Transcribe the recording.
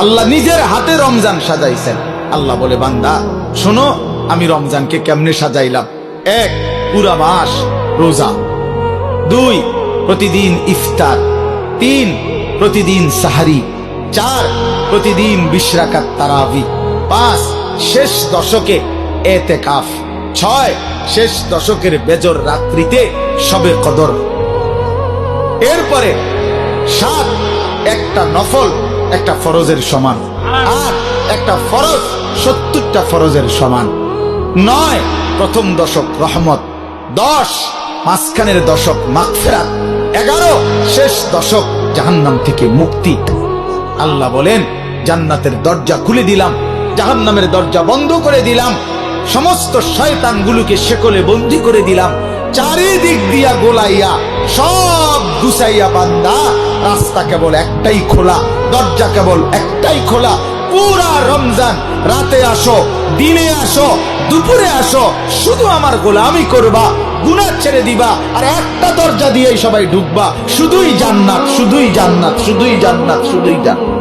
আল্লাহ নিজের হাতে রমজান সাজাইছেন। আল্লাহ বলে, বান্দা শোনো আমি রমজানকে কেমনে সাজাইলাম। 1, পুরা মাস রোজা। 2, প্রতিদিন ইফতার। 3, প্রতিদিন সাহারি। 4, প্রতিদিন 20 রাকাত তারাবি। 5, শেষ দশকে এতেকাফ। 6, শেষ দশকের বেজর রাত্রিতে শবে কদর। এরপরে 7, একটা নফল একটা ফরজের সমান। 8, একটা ফরজ 70টা ফরজের সমান। 9, প্রথম দশক রহমত। 10, মাঝখানের দশক মাগফিরাত। 11, শেষ দশক জাহান্নাম থেকে মুক্তি। আল্লাহ বলেন, জান্নাতের দরজা খুলে দিলাম, জাহান্নামের দরজা বন্ধ করে দিলাম, সমস্ত শয়তানগুলোকে শেকলে বন্দী করে দিলাম, চারিদিক দিয়া গোলাইয়া সব গুছাইয়া বান্দা রাস্তা কেবল একটাই খোলা, দরজা কেবল একটাই খোলা। পুরা রমজান রাতে আসো, দিনে আসো, দুপুরে আসো, শুধু আমার গোলামি করবা, গুনাহ ছেড়ে দিবা, আর একটা দরজা দিয়েই সবাই ঢুকবা। শুধুই জান্নাত, শুধুই জান্নাত, শুধুই জান্নাত, শুধুই জান্নাত।